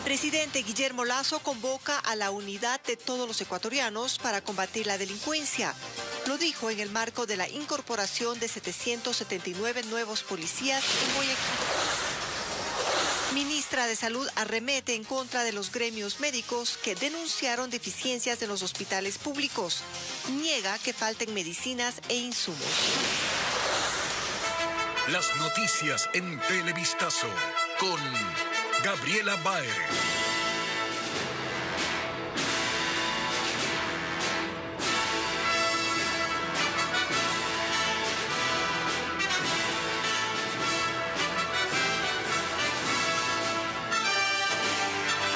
Presidente Guillermo Lasso convoca a la unidad de todos los ecuatorianos para combatir la delincuencia. Lo dijo en el marco de la incorporación de 779 nuevos policías en Guayaquil. Ministra de Salud arremete en contra de los gremios médicos que denunciaron deficiencias en los hospitales públicos. Niega que falten medicinas e insumos. Las noticias en Televistazo con Gabriela Baer.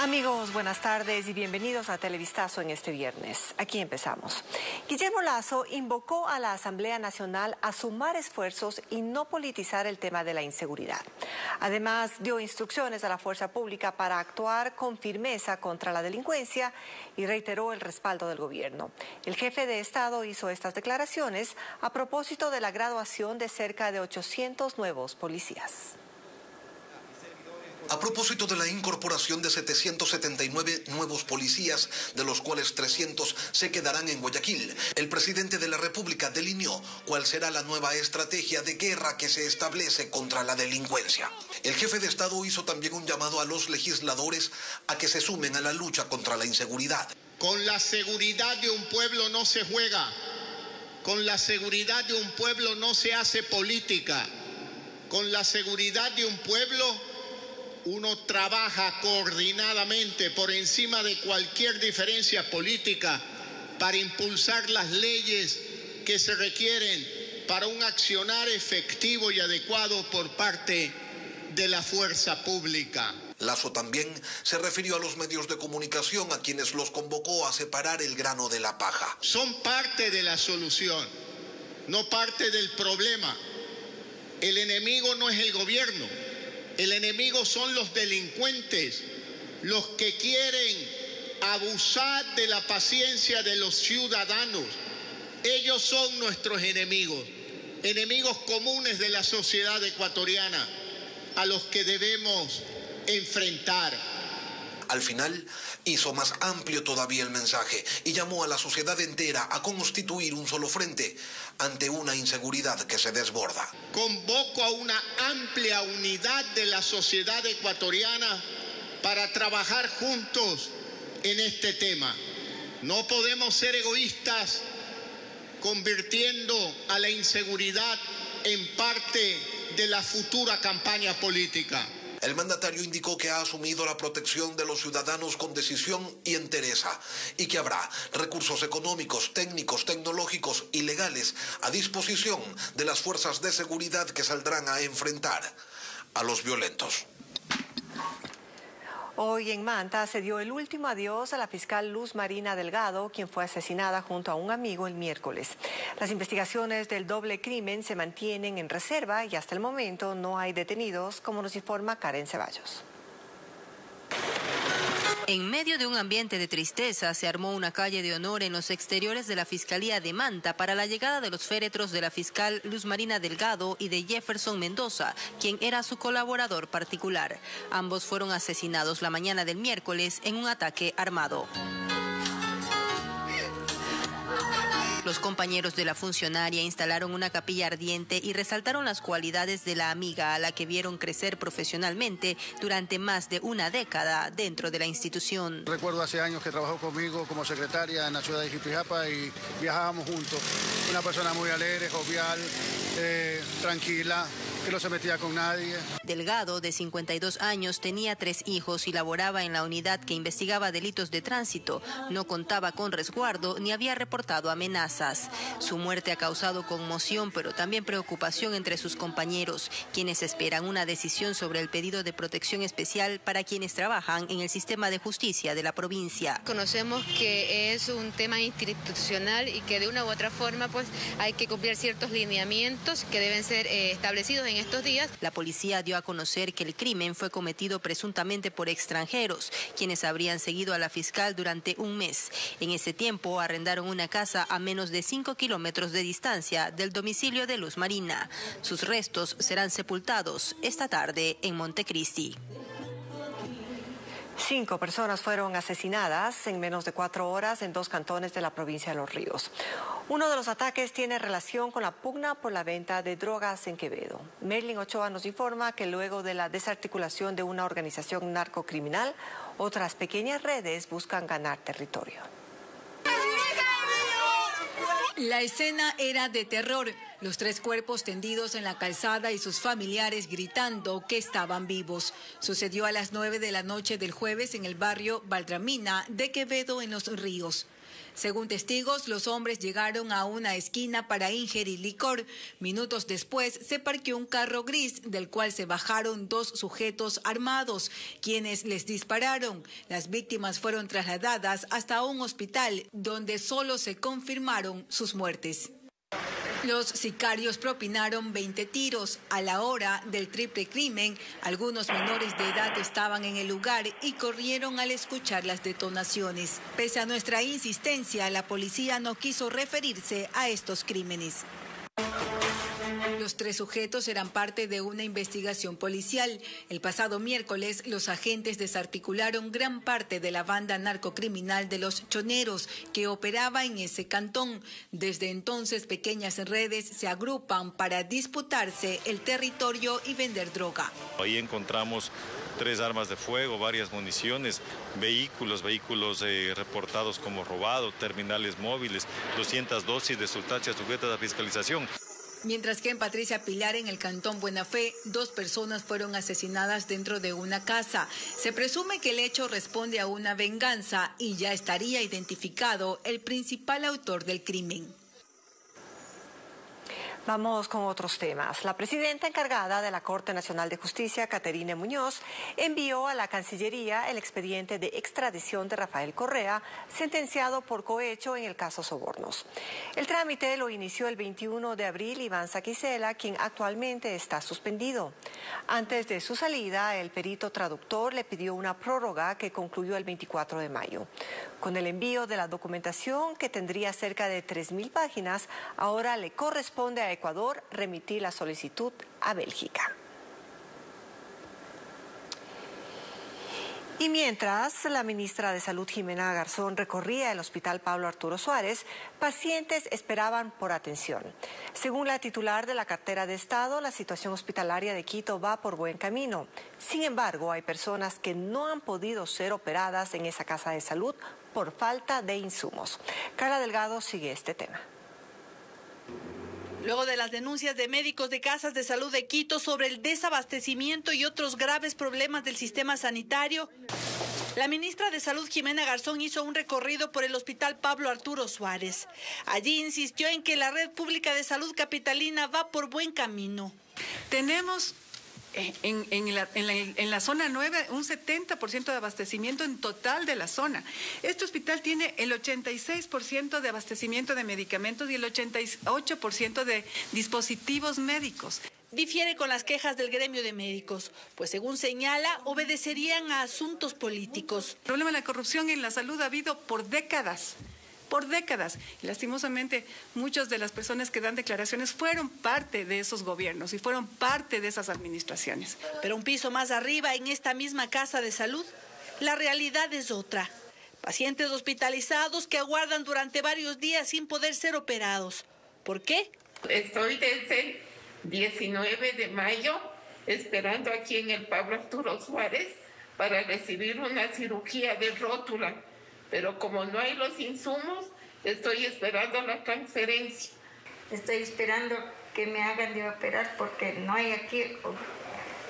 Amigos, buenas tardes y bienvenidos a Televistazo en este viernes. Aquí empezamos. Guillermo Lasso invocó a la Asamblea Nacional a sumar esfuerzos y no politizar el tema de la inseguridad. Además, dio instrucciones a la fuerza pública para actuar con firmeza contra la delincuencia y reiteró el respaldo del gobierno. El jefe de Estado hizo estas declaraciones a propósito de la graduación de cerca de 800 nuevos policías. A propósito de la incorporación de 779 nuevos policías, de los cuales 300 se quedarán en Guayaquil, el presidente de la República delineó cuál será la nueva estrategia de guerra que se establece contra la delincuencia. El jefe de Estado hizo también un llamado a los legisladores a que se sumen a la lucha contra la inseguridad. Con la seguridad de un pueblo no se juega, con la seguridad de un pueblo no se hace política, con la seguridad de un pueblo uno trabaja coordinadamente por encima de cualquier diferencia política para impulsar las leyes que se requieren para un accionar efectivo y adecuado por parte de la fuerza pública. Lasso también se refirió a los medios de comunicación, a quienes los convocó a separar el grano de la paja. Son parte de la solución, no parte del problema. El enemigo no es el gobierno. El enemigo son los delincuentes, los que quieren abusar de la paciencia de los ciudadanos. Ellos son nuestros enemigos, enemigos comunes de la sociedad ecuatoriana, a los que debemos enfrentar. Al final, hizo más amplio todavía el mensaje y llamó a la sociedad entera a constituir un solo frente ante una inseguridad que se desborda. Convoco a una amplia unidad de la sociedad ecuatoriana para trabajar juntos en este tema. No podemos ser egoístas convirtiendo a la inseguridad en parte de la futura campaña política. El mandatario indicó que ha asumido la protección de los ciudadanos con decisión y entereza y que habrá recursos económicos, técnicos, tecnológicos y legales a disposición de las fuerzas de seguridad que saldrán a enfrentar a los violentos. Hoy en Manta se dio el último adiós a la fiscal Luz Marina Delgado, quien fue asesinada junto a un amigo el miércoles. Las investigaciones del doble crimen se mantienen en reserva y hasta el momento no hay detenidos, como nos informa Karen Ceballos. En medio de un ambiente de tristeza, se armó una calle de honor en los exteriores de la Fiscalía de Manta para la llegada de los féretros de la fiscal Luz Marina Delgado y de Jefferson Mendoza, quien era su colaborador particular. Ambos fueron asesinados la mañana del miércoles en un ataque armado. Los compañeros de la funcionaria instalaron una capilla ardiente y resaltaron las cualidades de la amiga a la que vieron crecer profesionalmente durante más de una década dentro de la institución. Recuerdo hace años que trabajó conmigo como secretaria en la ciudad de Jipijapa y viajábamos juntos. Una persona muy alegre, jovial, tranquila, que no se metía con nadie. Delgado, de 52 años, tenía 3 hijos y laboraba en la unidad que investigaba delitos de tránsito. No contaba con resguardo ni había reportado amenazas. Su muerte ha causado conmoción, pero también preocupación entre sus compañeros, quienes esperan una decisión sobre el pedido de protección especial para quienes trabajan en el sistema de justicia de la provincia. Conocemos que es un tema institucional y que de una u otra forma pues hay que cumplir ciertos lineamientos que deben ser establecidos en estos días. La policía dio a conocer que el crimen fue cometido presuntamente por extranjeros, quienes habrían seguido a la fiscal durante un mes. En ese tiempo arrendaron una casa a menos de 5 kilómetros de distancia del domicilio de Luz Marina. Sus restos serán sepultados esta tarde en Montecristi. 5 personas fueron asesinadas en menos de 4 horas en 2 cantones de la provincia de Los Ríos. Uno de los ataques tiene relación con la pugna por la venta de drogas en Quevedo. Merlin Ochoa nos informa que luego de la desarticulación de una organización narcocriminal, otras pequeñas redes buscan ganar territorio. La escena era de terror. Los 3 cuerpos tendidos en la calzada y sus familiares gritando que estaban vivos. Sucedió a las 9 de la noche del jueves en el barrio Valdramina de Quevedo, en Los Ríos. Según testigos, los hombres llegaron a una esquina para ingerir licor. Minutos después se parqueó un carro gris del cual se bajaron 2 sujetos armados, quienes les dispararon. Las víctimas fueron trasladadas hasta un hospital donde solo se confirmaron sus muertes. Los sicarios propinaron 20 tiros. A la hora del triple crimen, algunos menores de edad estaban en el lugar y corrieron al escuchar las detonaciones. Pese a nuestra insistencia, la policía no quiso referirse a estos crímenes. Los 3 sujetos eran parte de una investigación policial. El pasado miércoles, los agentes desarticularon gran parte de la banda narcocriminal de los Choneros que operaba en ese cantón. Desde entonces, pequeñas redes se agrupan para disputarse el territorio y vender droga. Ahí encontramos 3 armas de fuego, varias municiones, vehículos reportados como robados, terminales móviles, 200 dosis de sustancias sujetas a fiscalización. Mientras que en Patricia Pilar, en el cantón Buena Fe, 2 personas fueron asesinadas dentro de una casa. Se presume que el hecho responde a una venganza y ya estaría identificado el principal autor del crimen. Vamos con otros temas. La presidenta encargada de la Corte Nacional de Justicia, Caterine Muñoz, envió a la Cancillería el expediente de extradición de Rafael Correa, sentenciado por cohecho en el caso Sobornos. El trámite lo inició el 21 de abril Iván Saquicela, quien actualmente está suspendido. Antes de su salida, el perito traductor le pidió una prórroga que concluyó el 24 de mayo. Con el envío de la documentación, que tendría cerca de 3.000 páginas, ahora le corresponde a Ecuador remitir la solicitud a Bélgica. Y mientras la ministra de Salud, Jimena Garzón, recorría el Hospital Pablo Arturo Suárez, pacientes esperaban por atención. Según la titular de la cartera de Estado, la situación hospitalaria de Quito va por buen camino. Sin embargo, hay personas que no han podido ser operadas en esa casa de salud por falta de insumos. Carla Delgado sigue este tema. Luego de las denuncias de médicos de casas de salud de Quito sobre el desabastecimiento y otros graves problemas del sistema sanitario, la ministra de Salud, Jimena Garzón, hizo un recorrido por el Hospital Pablo Arturo Suárez. Allí insistió en que la red pública de salud capitalina va por buen camino. Tenemos en la zona 9 un 70% de abastecimiento en total de la zona. Este hospital tiene el 86% de abastecimiento de medicamentos y el 88% de dispositivos médicos. Difiere con las quejas del gremio de médicos, pues según señala, obedecerían a asuntos políticos. El problema de la corrupción en la salud ha habido por décadas. Y lastimosamente muchas de las personas que dan declaraciones fueron parte de esos gobiernos y fueron parte de esas administraciones. Pero un piso más arriba, en esta misma casa de salud, la realidad es otra. Pacientes hospitalizados que aguardan durante varios días sin poder ser operados. ¿Por qué? Estoy desde el 19 de mayo esperando aquí en el Pablo Arturo Suárez para recibir una cirugía de rótula. Pero como no hay los insumos, estoy esperando la transferencia. Estoy esperando que me hagan de operar porque no hay aquí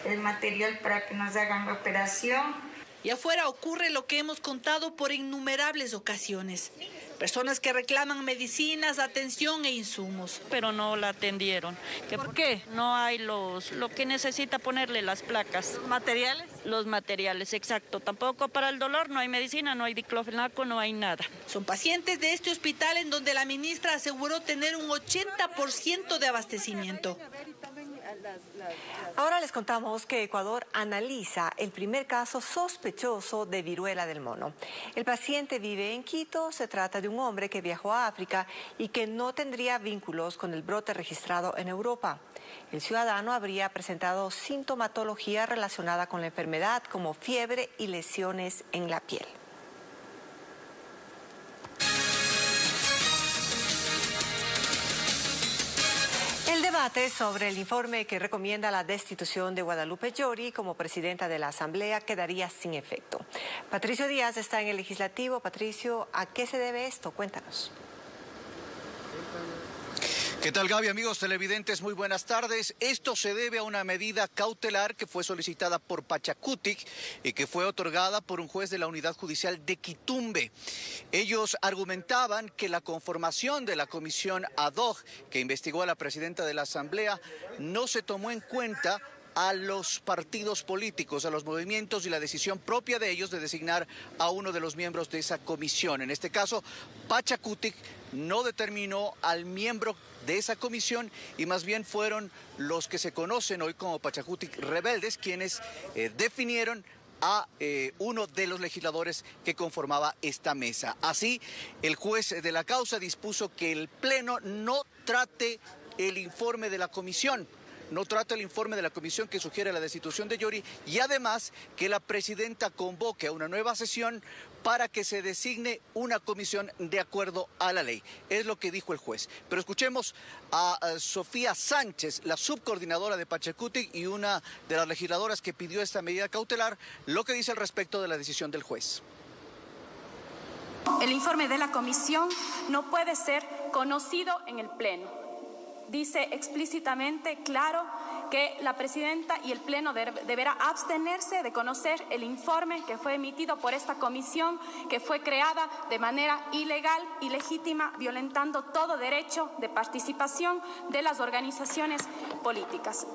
el material para que nos hagan la operación. Y afuera ocurre lo que hemos contado por innumerables ocasiones. Personas que reclaman medicinas, atención e insumos. Pero no la atendieron. ¿Por qué? No hay lo que necesita ponerle las placas. ¿Materiales? Los materiales, exacto. Tampoco para el dolor, no hay medicina, no hay diclofenaco, no hay nada. Son pacientes de este hospital en donde la ministra aseguró tener un 80% de abastecimiento. Ahora les contamos que Ecuador analiza el primer caso sospechoso de viruela del mono. El paciente vive en Quito. Se trata de un hombre que viajó a África y que no tendría vínculos con el brote registrado en Europa. El ciudadano habría presentado sintomatología relacionada con la enfermedad, como fiebre y lesiones en la piel. El debate sobre el informe que recomienda la destitución de Guadalupe Llori como presidenta de la Asamblea quedaría sin efecto. Patricio Díaz está en el Legislativo. Patricio, ¿a qué se debe esto? Cuéntanos. ¿Qué tal, Gaby? Amigos televidentes, muy buenas tardes. Esto se debe a una medida cautelar que fue solicitada por Pachacutic y que fue otorgada por un juez de la Unidad Judicial de Quitumbe. Ellos argumentaban que la conformación de la comisión ad hoc que investigó a la presidenta de la Asamblea no se tomó en cuenta a los partidos políticos, a los movimientos y la decisión propia de ellos de designar a uno de los miembros de esa comisión. En este caso, Pachacutic no determinó al miembro de esa comisión y más bien fueron los que se conocen hoy como Pachacutic rebeldes quienes definieron a uno de los legisladores que conformaba esta mesa. Así, el juez de la causa dispuso que el Pleno no trate el informe de la comisión. No trata el informe de la comisión que sugiere la destitución de Llori y además que la presidenta convoque a una nueva sesión para que se designe una comisión de acuerdo a la ley. Es lo que dijo el juez. Pero escuchemos a Sofía Sánchez, la subcoordinadora de Pachacutic y una de las legisladoras que pidió esta medida cautelar, lo que dice al respecto de la decisión del juez. El informe de la comisión no puede ser conocido en el Pleno. Dice explícitamente, claro, que la presidenta y el Pleno deberá abstenerse de conocer el informe que fue emitido por esta comisión, que fue creada de manera ilegal, ilegítima, violentando todo derecho de participación de las organizaciones políticas.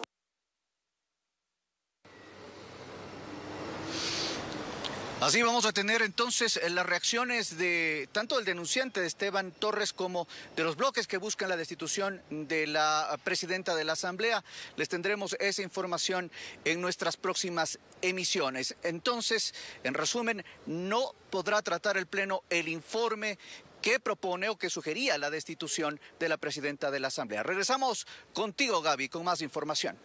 Así vamos a tener entonces las reacciones de tanto del denunciante de Esteban Torres como de los bloques que buscan la destitución de la presidenta de la Asamblea. Les tendremos esa información en nuestras próximas emisiones. Entonces, en resumen, no podrá tratar el Pleno el informe que propone o que sugería la destitución de la presidenta de la Asamblea. Regresamos contigo, Gaby, con más información.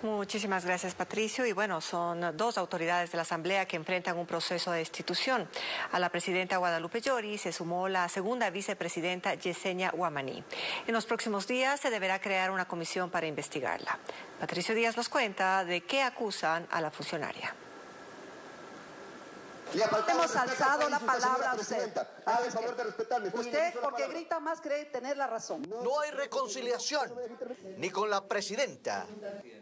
Muchísimas gracias, Patricio. Y bueno, son dos autoridades de la Asamblea que enfrentan un proceso de destitución. A la presidenta Guadalupe Llori se sumó la segunda vicepresidenta Yesenia Guamaní. En los próximos días se deberá crear una comisión para investigarla. Patricio Díaz nos cuenta de qué acusan a la funcionaria. Hemos alzado la palabra a usted. Haga el favor de respetarme. Usted, porque grita más, cree tener la razón. No hay reconciliación, ni con la presidenta,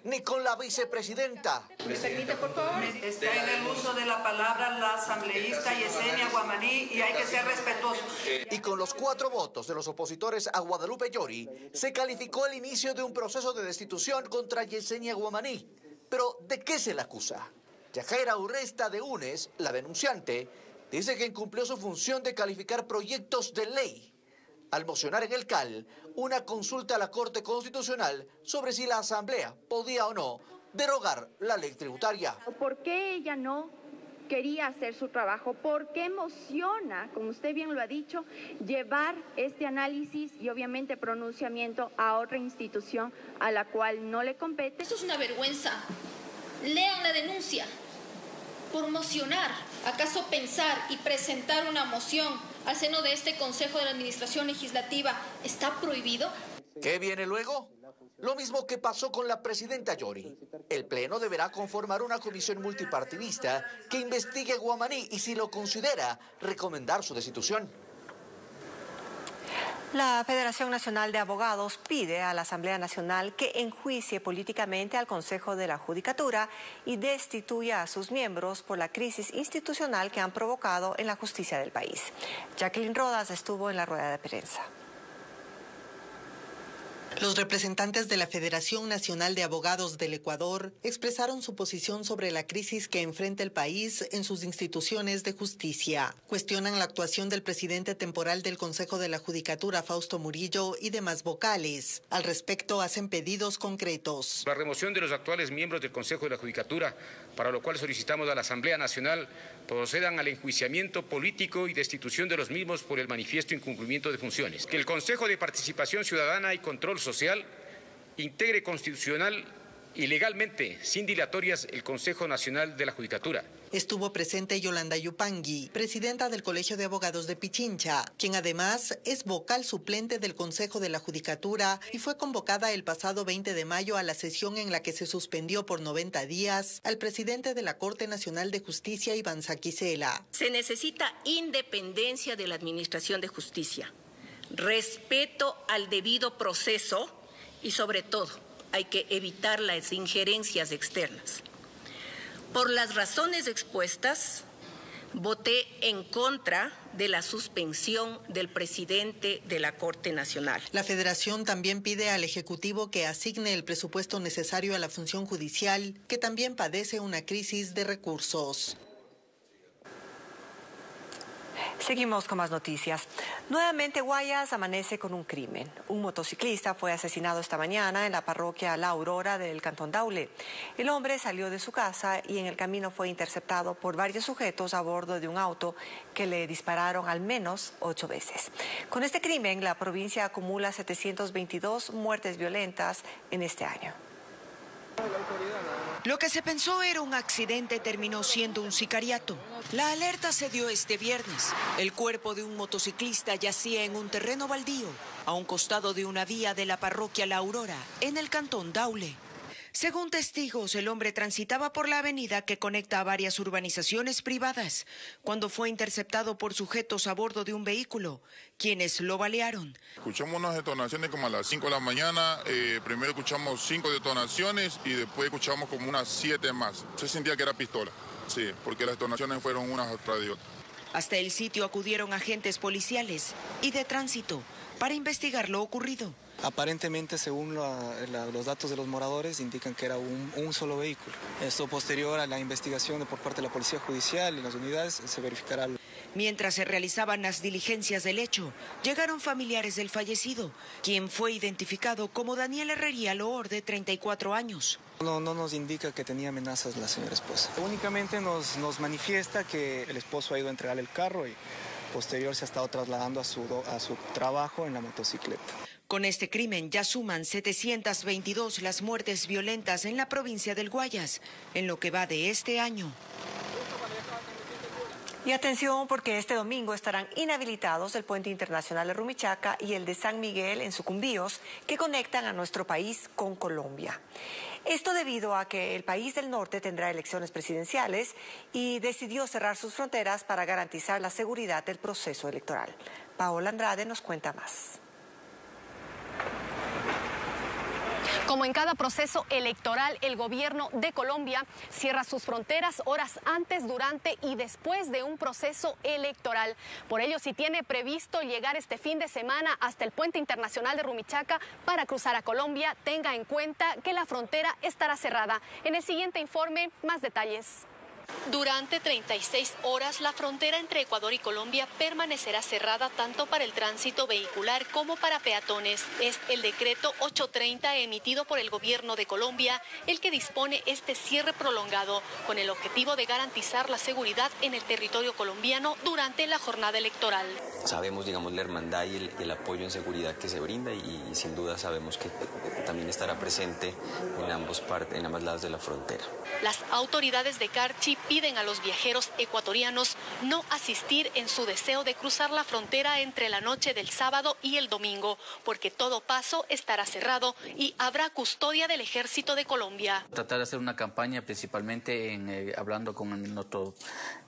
ni con la vicepresidenta. ¿Me permite, por favor? Está en el uso de la palabra la asambleísta Yesenia Guamaní y hay que ser respetuosos. Y con los 4 votos de los opositores a Guadalupe Llori, se calificó el inicio de un proceso de destitución contra Yesenia Guamaní. Pero, ¿de qué se la acusa? Yajaira Urresta de UNES, la denunciante, dice que incumplió su función de calificar proyectos de ley al mocionar en el CAL una consulta a la Corte Constitucional sobre si la Asamblea podía o no derogar la ley tributaria. ¿Por qué ella no quería hacer su trabajo? ¿Por qué emociona, como usted bien lo ha dicho, llevar este análisis y obviamente pronunciamiento a otra institución a la cual no le compete? Eso es una vergüenza. Lean la denuncia. Por mocionar, ¿acaso pensar y presentar una moción al seno de este Consejo de la Administración Legislativa está prohibido? ¿Qué viene luego? Lo mismo que pasó con la presidenta Llori. El Pleno deberá conformar una comisión multipartidista que investigue a Guamaní y, si lo considera, recomendar su destitución. La Federación Nacional de Abogados pide a la Asamblea Nacional que enjuicie políticamente al Consejo de la Judicatura y destituya a sus miembros por la crisis institucional que han provocado en la justicia del país. Jacqueline Rodas estuvo en la rueda de prensa. Los representantes de la Federación Nacional de Abogados del Ecuador expresaron su posición sobre la crisis que enfrenta el país en sus instituciones de justicia. Cuestionan la actuación del presidente temporal del Consejo de la Judicatura, Fausto Murillo, y demás vocales. Al respecto, hacen pedidos concretos. La remoción de los actuales miembros del Consejo de la Judicatura, para lo cual solicitamos a la Asamblea Nacional procedan al enjuiciamiento político y destitución de los mismos por el manifiesto incumplimiento de funciones. Que el Consejo de Participación Ciudadana y Control Social integre constitucional y legalmente, sin dilatorias, el Consejo Nacional de la Judicatura. Estuvo presente Yolanda Yupangui, presidenta del Colegio de Abogados de Pichincha, quien además es vocal suplente del Consejo de la Judicatura y fue convocada el pasado 20 de mayo a la sesión en la que se suspendió por 90 días al presidente de la Corte Nacional de Justicia, Iván Saquicela. Se necesita independencia de la Administración de Justicia, respeto al debido proceso y, sobre todo, hay que evitar las injerencias externas. Por las razones expuestas, voté en contra de la suspensión del presidente de la Corte Nacional. La Federación también pide al Ejecutivo que asigne el presupuesto necesario a la función judicial, que también padece una crisis de recursos. Seguimos con más noticias. Nuevamente Guayas amanece con un crimen. Un motociclista fue asesinado esta mañana en la parroquia La Aurora del Cantón Daule. El hombre salió de su casa y en el camino fue interceptado por varios sujetos a bordo de un auto que le dispararon al menos 8 veces. Con este crimen, la provincia acumula 722 muertes violentas en este año. Lo que se pensó era un accidente terminó siendo un sicariato. La alerta se dio este viernes. El cuerpo de un motociclista yacía en un terreno baldío, a un costado de una vía de la parroquia La Aurora, en el cantón Daule. Según testigos, el hombre transitaba por la avenida que conecta a varias urbanizaciones privadas, cuando fue interceptado por sujetos a bordo de un vehículo, quienes lo balearon. Escuchamos unas detonaciones como a las 5 de la mañana, primero escuchamos 5 detonaciones y después escuchamos como unas 7 más. Se sentía que era pistola, sí, porque las detonaciones fueron unas tras de otras. Hasta el sitio acudieron agentes policiales y de tránsito para investigar lo ocurrido. Aparentemente, según los datos de los moradores, indican que era un solo vehículo. Esto posterior a la investigación por parte de la Policía Judicial y las unidades se verificará. Mientras se realizaban las diligencias del hecho, llegaron familiares del fallecido, quien fue identificado como Daniel Herrería Loor, de 34 años. No nos indica que tenía amenazas la señora esposa. Únicamente nos manifiesta que el esposo ha ido a entregarle el carro y posterior se ha estado trasladando a su trabajo en la motocicleta. Con este crimen ya suman 722 las muertes violentas en la provincia del Guayas, en lo que va de este año. Y atención, porque este domingo estarán inhabilitados el puente internacional de Rumichaca y el de San Miguel en Sucumbíos, que conectan a nuestro país con Colombia. Esto debido a que el país del norte tendrá elecciones presidenciales y decidió cerrar sus fronteras para garantizar la seguridad del proceso electoral. Paola Andrade nos cuenta más. Como en cada proceso electoral, el gobierno de Colombia cierra sus fronteras horas antes, durante y después de un proceso electoral. Por ello, si tiene previsto llegar este fin de semana hasta el puente internacional de Rumichaca para cruzar a Colombia, tenga en cuenta que la frontera estará cerrada. En el siguiente informe, más detalles. Durante 36 horas, la frontera entre Ecuador y Colombia permanecerá cerrada tanto para el tránsito vehicular como para peatones. Es el decreto 830 emitido por el gobierno de Colombia el que dispone este cierre prolongado con el objetivo de garantizar la seguridad en el territorio colombiano durante la jornada electoral. Sabemos, digamos, la hermandad y el apoyo en seguridad que se brinda y sin duda sabemos que también estará presente en ambos lados de la frontera. Las autoridades de Carchi piden a los viajeros ecuatorianos no asistir en su deseo de cruzar la frontera entre la noche del sábado y el domingo, porque todo paso estará cerrado y habrá custodia del Ejército de Colombia. Tratar de hacer una campaña principalmente hablando con nuestro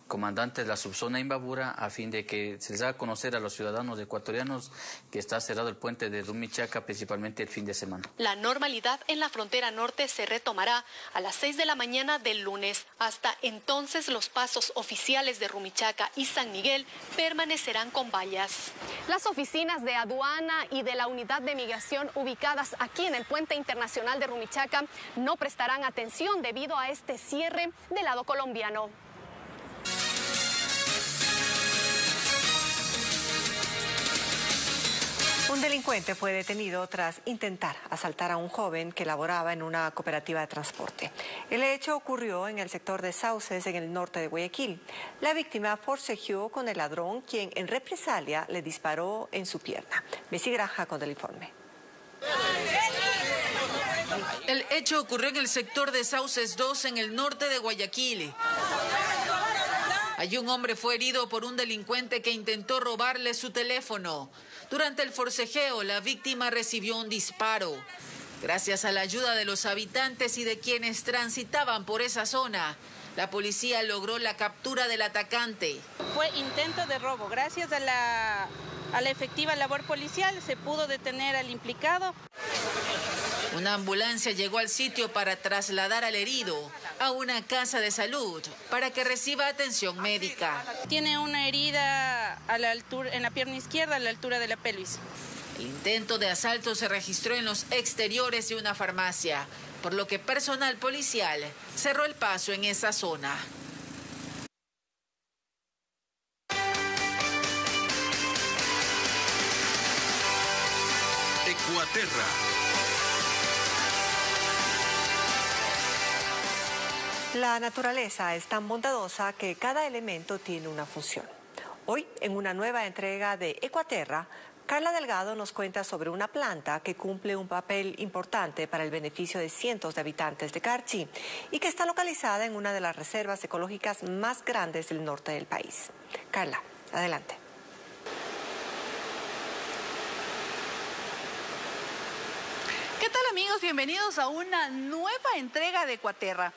comandante de la subzona Imbabura a fin de que se les haga conocer a los ciudadanos ecuatorianos que está cerrado el puente de Rumichaca principalmente el fin de semana. La normalidad en la frontera norte se retomará a las 6 de la mañana del lunes. Hasta entonces los pasos oficiales de Rumichaca y San Miguel permanecerán con vallas. Las oficinas de aduana y de la unidad de migración ubicadas aquí en el puente internacional de Rumichaca no prestarán atención debido a este cierre del lado colombiano. Un delincuente fue detenido tras intentar asaltar a un joven que laboraba en una cooperativa de transporte. El hecho ocurrió en el sector de Sauces, en el norte de Guayaquil. La víctima forcejeó con el ladrón, quien en represalia le disparó en su pierna. Bessie Granja con el informe. El hecho ocurrió en el sector de Sauces 2, en el norte de Guayaquil. Allí un hombre fue herido por un delincuente que intentó robarle su teléfono. Durante el forcejeo, la víctima recibió un disparo. Gracias a la ayuda de los habitantes y de quienes transitaban por esa zona, la policía logró la captura del atacante. Fue intento de robo. Gracias a la efectiva labor policial se pudo detener al implicado. Una ambulancia llegó al sitio para trasladar al herido a una casa de salud para que reciba atención médica. Tiene una herida a la altura, en la pierna izquierda, a la altura de la pelvis. El intento de asalto se registró en los exteriores de una farmacia, por lo que personal policial cerró el paso en esa zona. Ecuaterra. La naturaleza es tan bondadosa que cada elemento tiene una función. Hoy, en una nueva entrega de Ecuaterra, Carla Delgado nos cuenta sobre una planta que cumple un papel importante para el beneficio de cientos de habitantes de Carchi y que está localizada en una de las reservas ecológicas más grandes del norte del país. Carla, adelante. ¿Qué tal, amigos? Bienvenidos a una nueva entrega de Ecuaterra.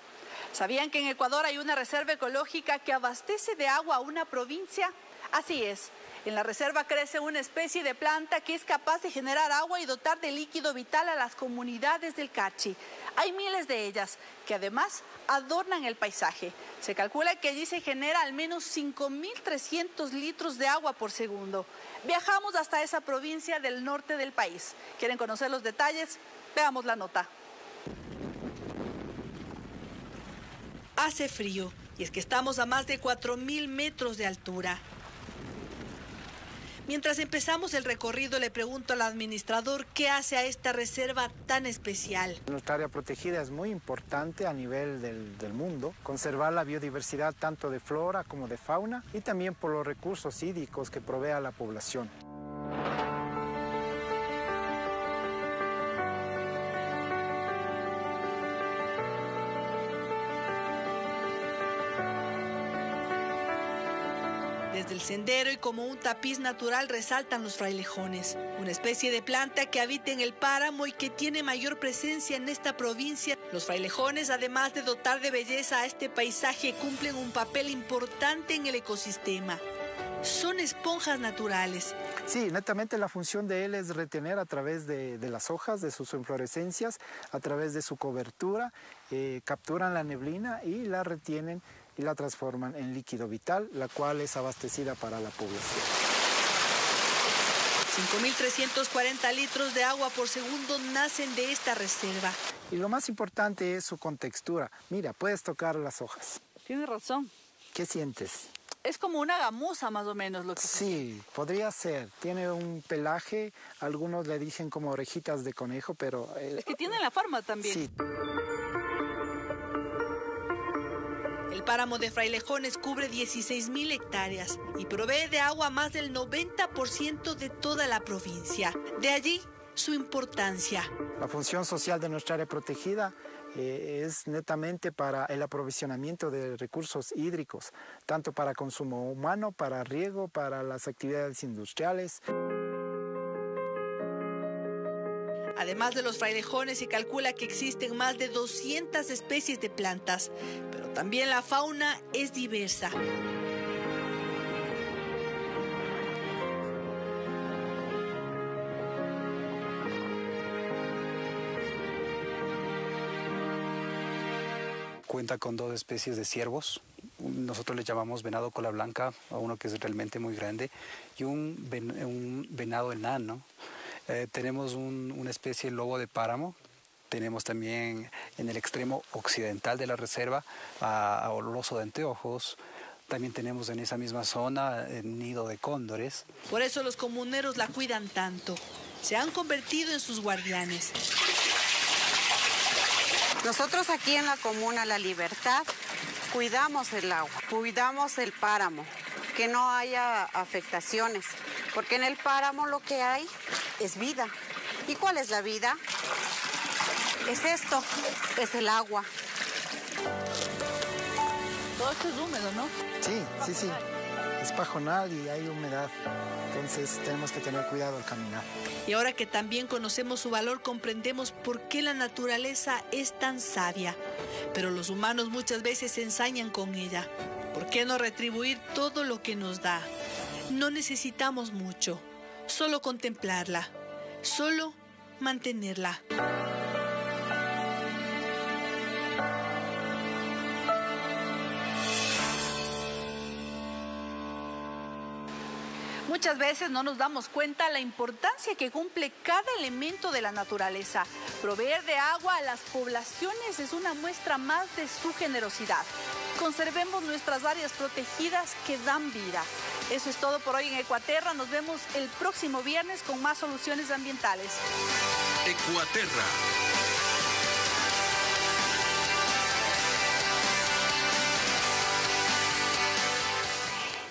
¿Sabían que en Ecuador hay una reserva ecológica que abastece de agua a una provincia? Así es. En la reserva crece una especie de planta que es capaz de generar agua y dotar de líquido vital a las comunidades del Carchi. Hay miles de ellas que además adornan el paisaje. Se calcula que allí se genera al menos 5.300 litros de agua por segundo. Viajamos hasta esa provincia del norte del país. ¿Quieren conocer los detalles? Veamos la nota. Hace frío y es que estamos a más de 4.000 metros de altura. Mientras empezamos el recorrido, le pregunto al administrador qué hace a esta reserva tan especial. Nuestra área protegida es muy importante a nivel del mundo. Conservar la biodiversidad tanto de flora como de fauna y también por los recursos hídricos que provee a la población. Desde el sendero y como un tapiz natural resaltan los frailejones, una especie de planta que habita en el páramo y que tiene mayor presencia en esta provincia. Los frailejones, además de dotar de belleza a este paisaje, cumplen un papel importante en el ecosistema. Son esponjas naturales. Sí, netamente la función de él es retener a través de las hojas, de sus inflorescencias, a través de su cobertura, capturan la neblina y la retienen y la transforman en líquido vital, la cual es abastecida para la población. 5.340 litros de agua por segundo nacen de esta reserva. Y lo más importante es su contextura. Mira, puedes tocar las hojas. Tienes razón. ¿Qué sientes? Es como una gamuza más o menos lo que Sí, podría ser. Tiene un pelaje, algunos le dicen como orejitas de conejo, pero... Es que tiene la forma también. Sí. El páramo de Frailejones cubre 16.000 hectáreas y provee de agua a más del 90% de toda la provincia. De allí su importancia. La función social de nuestra área protegida es netamente para el aprovisionamiento de recursos hídricos, tanto para consumo humano, para riego, para las actividades industriales. Además de los frailejones, se calcula que existen más de 200 especies de plantas, pero también la fauna es diversa. Cuenta con 2 especies de ciervos. Nosotros le llamamos venado cola blanca, a uno que es realmente muy grande, y un venado enano. Tenemos una especie de lobo de páramo. Tenemos también en el extremo occidental de la reserva al oso de anteojos. También tenemos en esa misma zona el nido de cóndores. Por eso los comuneros la cuidan tanto. Se han convertido en sus guardianes. Nosotros aquí en la comuna La Libertad cuidamos el agua, cuidamos el páramo, que no haya afectaciones, porque en el páramo lo que hay es vida. ¿Y cuál es la vida? es esto, es el agua. Todo esto es húmedo, ¿no? Sí. Es pajonal y hay humedad. Entonces tenemos que tener cuidado al caminar. Y ahora que también conocemos su valor, comprendemos por qué la naturaleza es tan sabia. Pero los humanos muchas veces se ensañan con ella. ¿Por qué no retribuir todo lo que nos da? No necesitamos mucho, solo contemplarla, solo mantenerla. Muchas veces no nos damos cuenta la importancia que cumple cada elemento de la naturaleza. Proveer de agua a las poblaciones es una muestra más de su generosidad. Conservemos nuestras áreas protegidas que dan vida. Eso es todo por hoy en Ecuaterra. Nos vemos el próximo viernes con más soluciones ambientales. Ecuaterra.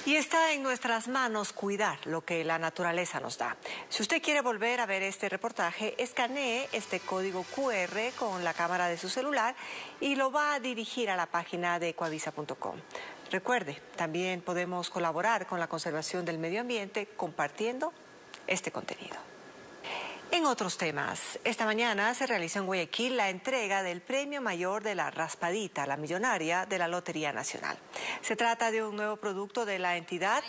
Y está en nuestras manos cuidar lo que la naturaleza nos da. Si usted quiere volver a ver este reportaje, escanee este código QR con la cámara de su celular y lo va a dirigir a la página de ecuavisa.com. Recuerde, también podemos colaborar con la conservación del medio ambiente compartiendo este contenido. En otros temas, esta mañana se realizó en Guayaquil la entrega del premio mayor de la raspadita, la millonaria de la Lotería Nacional. Se trata de un nuevo producto de la entidad.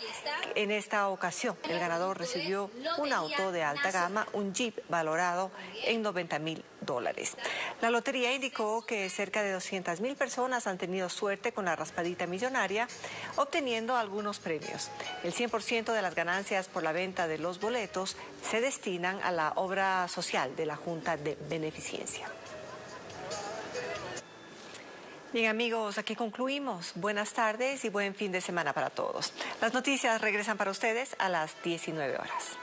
En esta ocasión, el ganador recibió un auto de alta gama, un Jeep valorado en $90,000. La lotería indicó que cerca de 200,000 personas han tenido suerte con la raspadita millonaria, obteniendo algunos premios. El 100% de las ganancias por la venta de los boletos se destinan a la obra social de la Junta de Beneficencia. Bien, amigos, aquí concluimos. Buenas tardes y buen fin de semana para todos. Las noticias regresan para ustedes a las 19 horas.